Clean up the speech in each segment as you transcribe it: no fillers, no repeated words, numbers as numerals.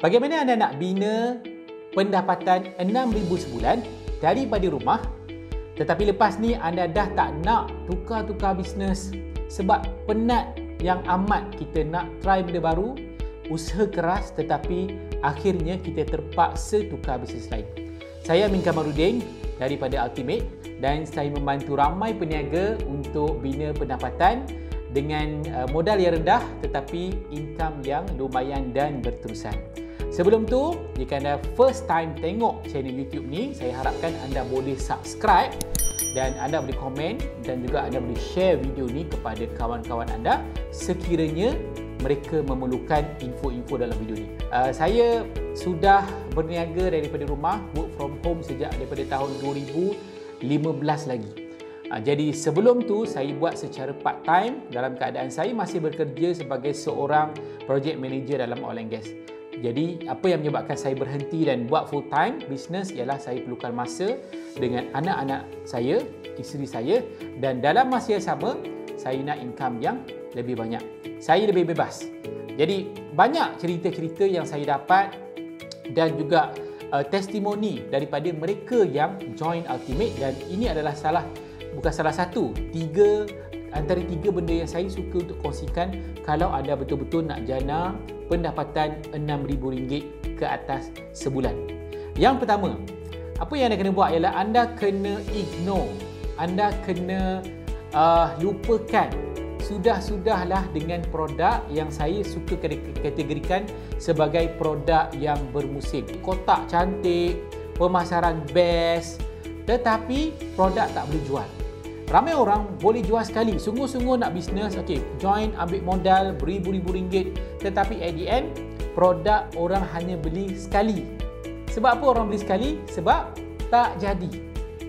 Bagaimana anda nak bina pendapatan RM6,000 sebulan daripada rumah, tetapi lepas ni anda dah tak nak tukar-tukar bisnes sebab penat yang amat kita nak try benda baru, usaha keras, tetapi akhirnya kita terpaksa tukar bisnes lain. Saya Amin Kamarudin daripada Ultimate dan saya membantu ramai peniaga untuk bina pendapatan dengan modal yang rendah tetapi income yang lumayan dan berterusan. Sebelum tu, jika anda first time tengok channel YouTube ni, saya harapkan anda boleh subscribe dan anda boleh komen dan juga anda boleh share video ni kepada kawan-kawan anda sekiranya mereka memerlukan info-info dalam video ni. Saya sudah berniaga daripada rumah, work from home sejak daripada tahun 2015 lagi. Jadi sebelum tu saya buat secara part time dalam keadaan saya masih bekerja sebagai seorang project manager dalam oil and gas. Jadi apa yang menyebabkan saya berhenti dan buat full time business ialah saya perlukan masa dengan anak-anak saya, isteri saya, dan dalam masa yang sama saya nak income yang lebih banyak. Saya lebih bebas. Jadi banyak cerita-cerita yang saya dapat dan juga testimoni daripada mereka yang join Ultimate, dan ini adalah bukan salah satu, antara tiga benda yang saya suka untuk kongsikan kalau anda betul-betul nak jana pendapatan RM6,000 ke atas sebulan. Yang pertama, apa yang anda kena buat ialah anda kena ignore, anda kena lupakan sudah-sudahlah dengan produk yang saya suka kategorikan sebagai produk yang bermusim. Kotak cantik, pemasaran best, tetapi produk tak boleh jual. Ramai orang boleh jual sekali, sungguh-sungguh nak bisnes, okey, join, ambil modal beribu-ribu ringgit, tetapi at the end, produk orang hanya beli sekali. Sebab apa orang beli sekali? Sebab tak jadi.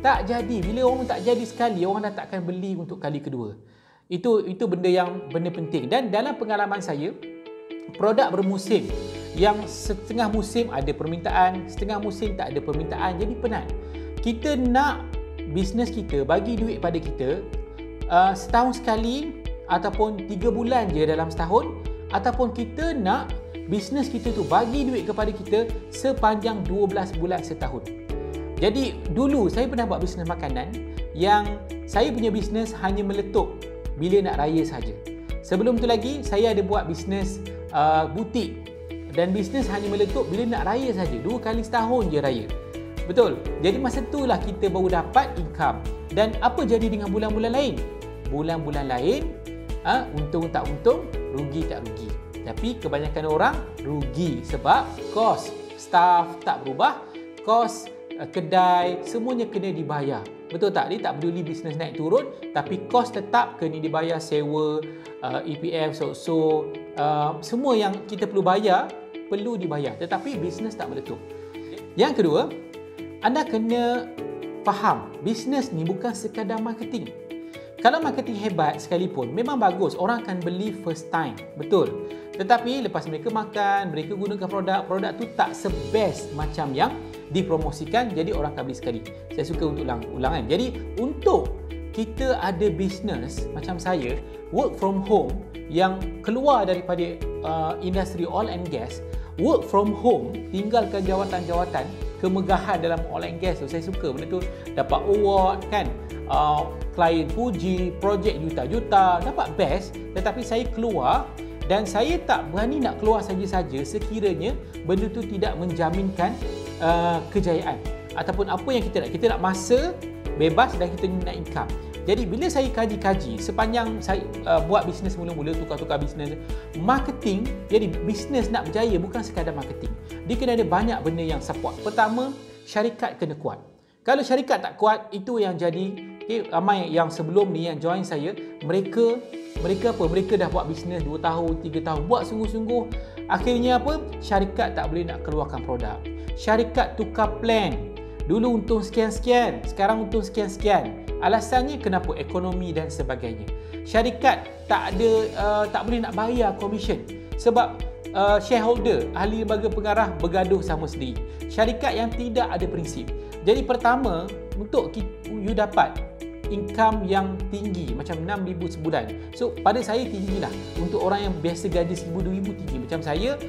Tak jadi. Bila orang tak jadi sekali, orang dah takkan beli untuk kali kedua. Itu benda penting. Dan dalam pengalaman saya, produk bermusim yang setengah musim ada permintaan, setengah musim tak ada permintaan, jadi penat. Kita nak bisnes kita bagi duit pada kita setahun sekali ataupun 3 bulan je dalam setahun, ataupun kita nak bisnes kita tu bagi duit kepada kita sepanjang 12 bulan setahun. Jadi dulu saya pernah buat bisnes makanan yang saya punya bisnes hanya meletup bila nak raya saja. Sebelum tu lagi saya ada buat bisnes butik dan bisnes hanya meletup bila nak raya saja. 2 kali setahun je raya. Betul. Jadi masa itulah kita baru dapat income. Dan apa jadi dengan bulan-bulan lain? Bulan-bulan lain, untung tak untung, rugi tak rugi. Tapi kebanyakan orang rugi sebab kos staff tak berubah, kos kedai semuanya kena dibayar. Betul tak? Dia tak peduli bisnes naik turun, tapi kos tetap kena dibayar, sewa, EPF, so semua yang kita perlu bayar perlu dibayar. Tetapi bisnes tak meletup. Yang kedua, anda kena faham, bisnes ni bukan sekadar marketing. Kalau marketing hebat sekalipun, memang bagus, orang akan beli first time, betul. Tetapi lepas mereka makan, mereka gunakan produk tu tak sebest macam yang dipromosikan, jadi orang akan beli sekali. Saya suka untuk ulangan. Jadi untuk kita ada bisnes macam saya, work from home yang keluar daripada industri oil and gas, work from home, tinggalkan jawatan-jawatan, kemegahan dalam oil and gas tu. Saya suka benda tu, dapat award kan, klien puji, projek juta-juta, dapat best. Tetapi saya keluar dan saya tak berani nak keluar saja-saja sekiranya benda tu tidak menjaminkan kejayaan ataupun apa yang kita nak masa bebas dan kita nak income. Jadi bila saya kaji-kaji sepanjang saya buat bisnes mula-mula, tukar-tukar bisnes, marketing, jadi bisnes nak berjaya bukan sekadar marketing. Dia kena ada banyak benda yang support. Pertama, syarikat kena kuat. Kalau syarikat tak kuat, itu yang jadi, ramai yang sebelum ni yang join saya, mereka dah buat bisnes 2 tahun, 3 tahun, buat sungguh-sungguh. Akhirnya apa? Syarikat tak boleh nak keluarkan produk. Syarikat tukar plan. Dulu untung sekian-sekian, sekarang untung sekian-sekian. Alasannya kenapa? Ekonomi dan sebagainya. Syarikat tak boleh nak bayar komisen sebab shareholder, ahli lembaga pengarah bergaduh sama sendiri. Syarikat yang tidak ada prinsip. Jadi pertama, untuk you dapat income yang tinggi macam 6,000 sebulan. So pada saya tinggilah. Untuk orang yang biasa gaji 1,000 2,000 tinggi. Macam saya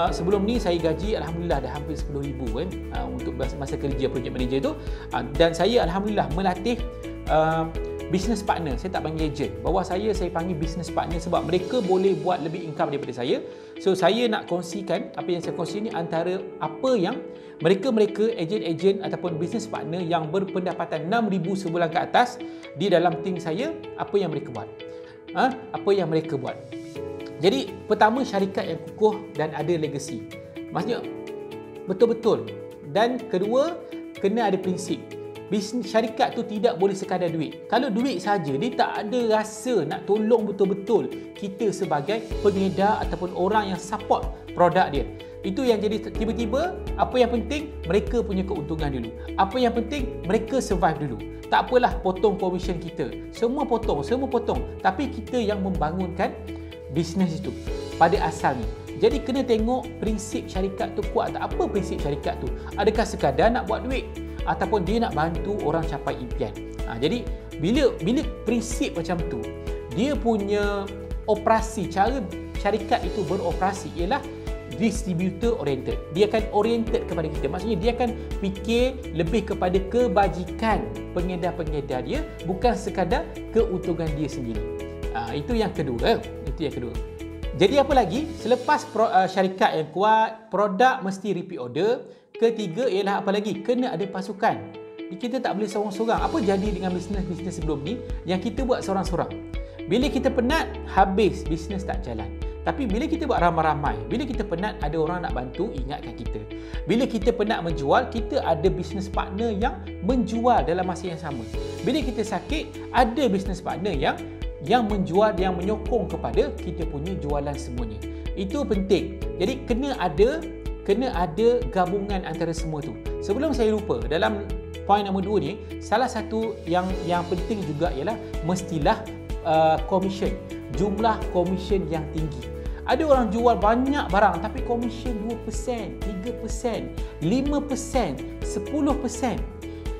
sebelum ni saya gaji alhamdulillah dah hampir 10,000 kan untuk masa kerja project manager tu. Dan saya alhamdulillah melatih business partner. Saya tak panggil agent. Bawah saya panggil business partner sebab mereka boleh buat lebih income daripada saya. So saya nak kongsikan apa yang saya kongsi ni antara apa yang mereka ejen-ejen ataupun business partner yang berpendapatan 6,000 sebulan ke atas di dalam tim saya, apa yang mereka buat. Apa yang mereka buat. Jadi pertama, syarikat yang kukuh dan ada legacy. Maksudnya betul-betul. Dan kedua, kena ada prinsip. Bisnes syarikat tu tidak boleh sekadar duit. Kalau duit saja, dia tak ada rasa nak tolong betul-betul kita sebagai pengedar ataupun orang yang support produk dia. Itu yang jadi tiba-tiba apa yang penting mereka punya keuntungan dulu. Apa yang penting mereka survive dulu. Tak apalah potong komisen kita. Semua potong. Tapi kita yang membangunkan bisnes itu pada asalnya. Jadi kena tengok prinsip syarikat tu kuat tak? Apa prinsip syarikat tu? Adakah sekadar nak buat duit? Ataupun dia nak bantu orang capai impian. Jadi bila prinsip macam tu, dia punya operasi, cara syarikat itu beroperasi ialah distributor oriented. Dia akan oriented kepada kita. Maksudnya dia akan fikir lebih kepada kebajikan pengedar-pengedar dia, bukan sekadar keuntungan dia sendiri. Itu yang kedua. Jadi apa lagi? Selepas syarikat yang kuat, produk mesti repeat order. Ketiga ialah apa lagi? Kena ada pasukan. Kita tak boleh seorang-seorang. Apa jadi dengan bisnes sebelum ni yang kita buat seorang-seorang? Bila kita penat, habis, bisnes tak jalan. Tapi bila kita buat ramai-ramai, bila kita penat, ada orang nak bantu, ingatkan kita. Bila kita penat menjual, kita ada business partner yang menjual dalam masa yang sama. Bila kita sakit, ada business partner yang menjual, yang menyokong kepada kita punya jualan semuanya. Itu penting. Jadi kena ada gabungan antara semua tu. Sebelum saya lupa, dalam poin nombor 2 ni, salah satu yang penting juga ialah mestilah commission. Jumlah commission yang tinggi. Ada orang jual banyak barang tapi commission 2%, 3%, 5%, 10%.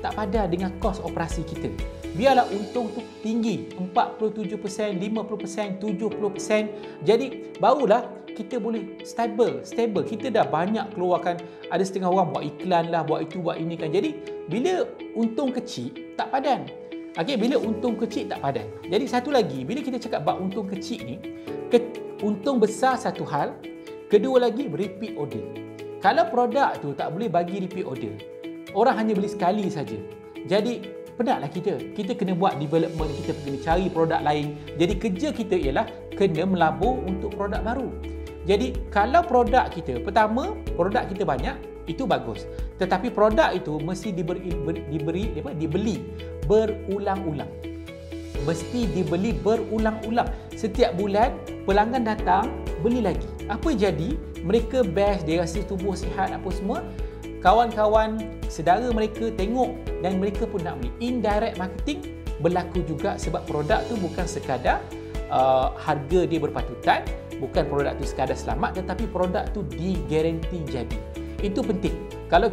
Tak padan dengan kos operasi kita. Biarlah untung tu tinggi, 47%, 50%, 70%. Jadi barulah kita boleh stable. Kita dah banyak keluarkan, ada setengah orang buat iklan lah, buat itu, buat ini kan. Jadi bila untung kecil tak padan. Bila untung kecil tak padan. Jadi satu lagi, bila kita cakap bab untung kecil ni, untung besar satu hal, kedua lagi repeat order. Kalau produk tu tak boleh bagi repeat order, orang hanya beli sekali saja. Jadi penatlah kita kena buat development, kita kena cari produk lain. Jadi kerja kita ialah kena melabur untuk produk baru. Jadi kalau produk kita, pertama produk kita banyak, itu bagus. Tetapi produk itu mesti dibeli berulang-ulang. Mesti dibeli berulang-ulang. Setiap bulan pelanggan datang, beli lagi. Apa jadi? Mereka best, dia rasa tubuh sihat apa semua. Kawan-kawan, saudara mereka tengok dan mereka pun nak beli. Indirect marketing berlaku juga sebab produk tu bukan sekadar harga dia berpatutan, bukan produk tu sekadar selamat, tetapi produk tu digaranti jadi. Itu penting. Kalau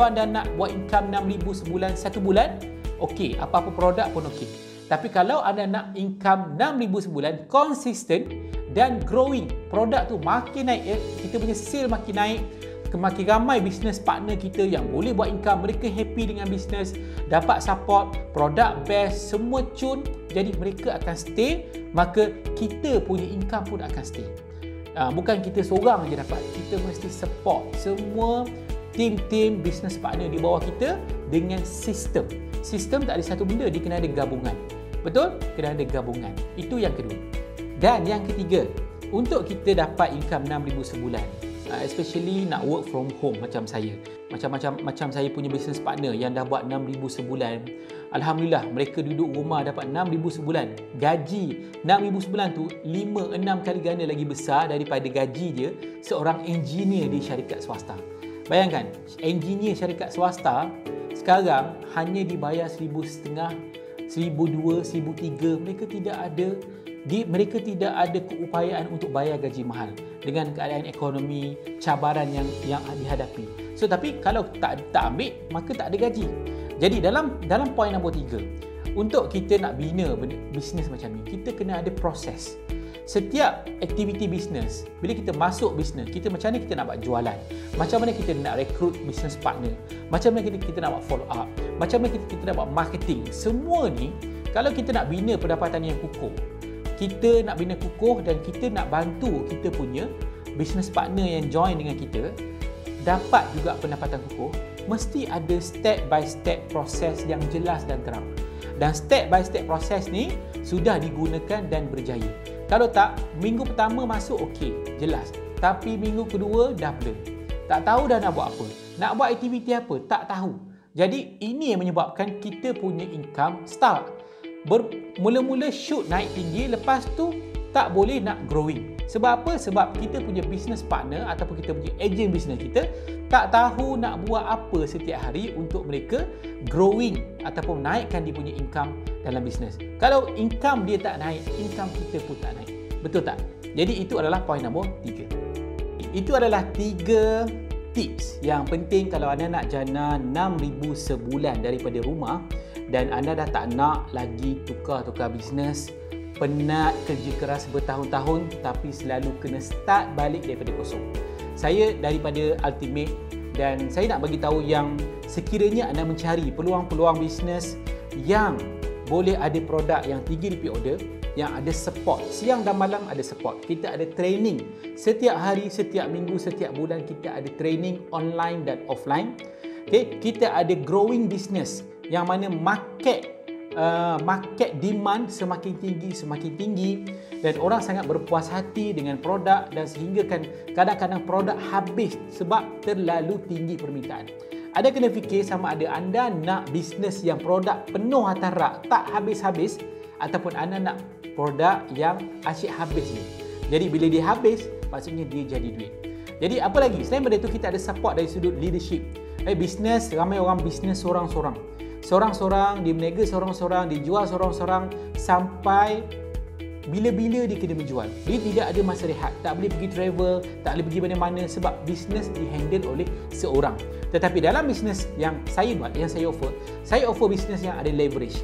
anda nak buat income 6,000 sebulan, satu bulan, okey, apa-apa produk pun okey. Tapi kalau anda nak income 6,000 sebulan konsisten dan growing, produk tu makin naik, kita punya sale makin naik, makin ramai business partner kita yang boleh buat income, mereka happy dengan bisnes, dapat support, produk best, semua cun, jadi mereka akan stay, maka kita punya income pun akan stay. Bukan kita seorang je dapat, kita mesti support semua tim-tim business partner di bawah kita dengan sistem. Sistem tak ada satu benda, dia kena ada gabungan. Betul? Kena ada gabungan. Itu yang kedua. Dan yang ketiga, untuk kita dapat income 6,000 sebulan, especially nak work from home macam saya. Macam saya punya business partner yang dah buat 6,000 sebulan. Alhamdulillah, mereka duduk rumah dapat 6,000 sebulan. Gaji 6,000 sebulan tu 5-6 kali ganda lagi besar daripada gaji dia seorang engineer di syarikat swasta. Bayangkan, engineer syarikat swasta sekarang hanya dibayar 1,500, 1,200, 1,300. Mereka tidak ada keupayaan untuk bayar gaji mahal dengan keadaan ekonomi, cabaran yang dihadapi. So tapi kalau tak ambil, maka tak ada gaji. Jadi dalam poin nombor 3, untuk kita nak bina bisnes macam ni, kita kena ada proses. Setiap aktiviti bisnes, bila kita masuk bisnes, kita macam mana kita nak buat jualan, macam mana kita nak rekrut business partner, macam mana kita nak buat follow up, macam mana kita nak buat marketing. Semua ni, kalau kita nak bina pendapatan yang kukuh, kita nak bina kukuh dan kita nak bantu kita punya business partner yang join dengan kita dapat juga pendapatan kukuh, mesti ada step by step proses yang jelas dan terang. Dan step by step proses ni sudah digunakan dan berjaya. Kalau tak, minggu pertama masuk okey, jelas. Tapi minggu kedua dah blur. Tak tahu dah nak buat apa. Nak buat aktiviti apa, tak tahu. Jadi ini yang menyebabkan kita punya income start. Mula-mula shoot naik tinggi, lepas tu tak boleh nak growing. Sebab apa? Sebab kita punya business partner ataupun kita punya agent business kita tak tahu nak buat apa setiap hari untuk mereka growing ataupun naikkan dia punya income dalam bisnes. Kalau income dia tak naik, income kita pun tak naik. Betul tak? Jadi itu adalah poin nombor 3. Itu adalah 3 tips yang penting kalau anda nak jana 6,000 sebulan daripada rumah dan anda dah tak nak lagi tukar-tukar bisnes, penat kerja keras bertahun-tahun tapi selalu kena start balik daripada kosong. Saya daripada Ultimate dan saya nak bagi tahu yang sekiranya anda mencari peluang-peluang bisnes yang boleh ada produk yang tinggi repeat order, yang ada support, siang dan malam ada support. Kita ada training setiap hari, setiap minggu, setiap bulan kita ada training online dan offline. Okay, kita ada growing business yang mana market demand semakin tinggi dan orang sangat berpuas hati dengan produk dan sehingga kan kadang-kadang produk habis sebab terlalu tinggi permintaan. Anda kena fikir sama ada anda nak bisnes yang produk penuh atas rak tak habis-habis ataupun anda nak produk yang asyik habis ni. Jadi bila dia habis, maksudnya dia jadi duit. Jadi apa lagi? Selain daripada itu kita ada support dari sudut leadership. Bisnes, ramai orang bisnes sorang-sorang. Sorang-sorang, dia berniaga sorang-sorang, dia jual sorang-sorang sampai bila-bila dia kena menjual. Dia tidak ada masa rehat, tak boleh pergi travel, tak boleh pergi mana-mana sebab bisnes dihandle oleh seorang. Tetapi dalam bisnes yang saya buat, yang saya offer bisnes yang ada leverage.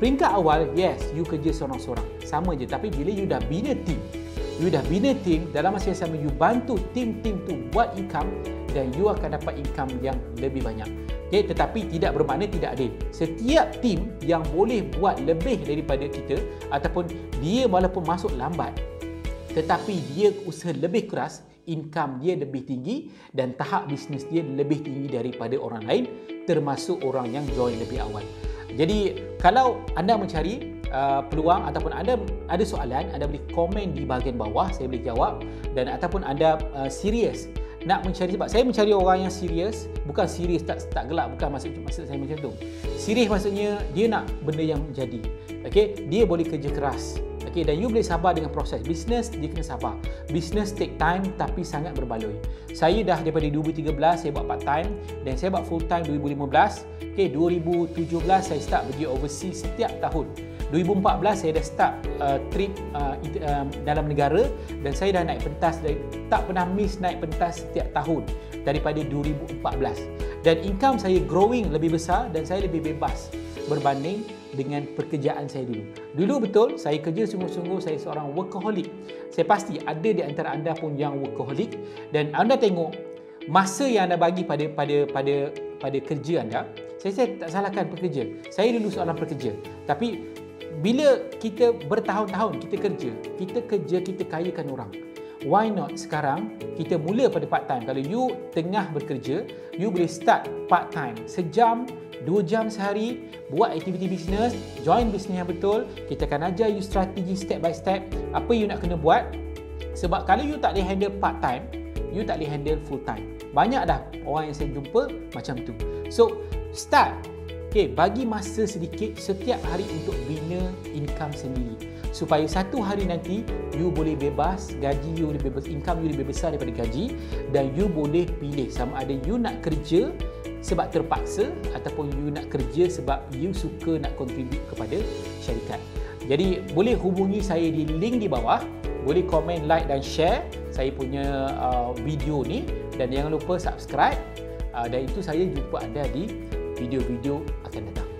Peringkat awal, yes, you kerja sorang-sorang. Sama je, tapi bila you dah bina team, dalam masa yang sama you bantu team-team tu buat income dan you akan dapat income yang lebih banyak. Okay, tetapi tidak bermakna tidak adil. Setiap team yang boleh buat lebih daripada kita ataupun dia walaupun masuk lambat tetapi dia usaha lebih keras, income dia lebih tinggi dan tahap bisnes dia lebih tinggi daripada orang lain, termasuk orang yang join lebih awal. Jadi kalau anda mencari peluang ataupun anda ada soalan, anda boleh komen di bahagian bawah, saya boleh jawab. Dan ataupun anda serius nak mencari, sebab saya mencari orang yang serius, bukan serius tak gelak, bukan maksud saya macam tu. Serius maksudnya dia nak benda yang jadi. Okey, dia boleh kerja keras. Okey, dan you boleh sabar dengan proses. Bisnes dia kena sabar. Bisnes take time tapi sangat berbaloi. Saya dah daripada 2013 saya buat part time dan saya buat full time 2015. Okey, 2017 saya start pergi overseas setiap tahun. 2014 saya dah start trip dalam negara dan saya dah naik pentas, tak pernah miss naik pentas setiap tahun daripada 2014. Dan income saya growing lebih besar dan saya lebih bebas berbanding dengan pekerjaan saya dulu. Dulu betul saya kerja sungguh-sungguh, saya seorang workaholic. Saya pasti ada di antara anda pun yang workaholic dan anda tengok masa yang anda bagi pada kerja anda. Saya tak salahkan pekerja. Saya dulu seorang pekerja. Tapi bila kita bertahun-tahun kita kerja, kita kayakan orang. Why not sekarang kita mula pada part time? Kalau you tengah bekerja, you boleh start part time. Sejam, 2 jam sehari, buat aktiviti bisnes, join bisnes yang betul. Kita akan ajar you strategi step by step, apa you nak kena buat. Sebab kalau you tak boleh handle part time, you tak boleh handle full time. Banyak dah orang yang saya jumpa macam tu. So, start. Okay, bagi masa sedikit setiap hari untuk bina income sendiri. Supaya satu hari nanti, you boleh bebas, gaji you lebih besar, income you lebih besar daripada gaji dan you boleh pilih sama ada you nak kerja sebab terpaksa ataupun you nak kerja sebab you suka nak contribute kepada syarikat. Jadi, boleh hubungi saya di link di bawah, boleh komen, like dan share saya punya video ni dan jangan lupa subscribe dan itu saya jumpa anda di video-video akan datang.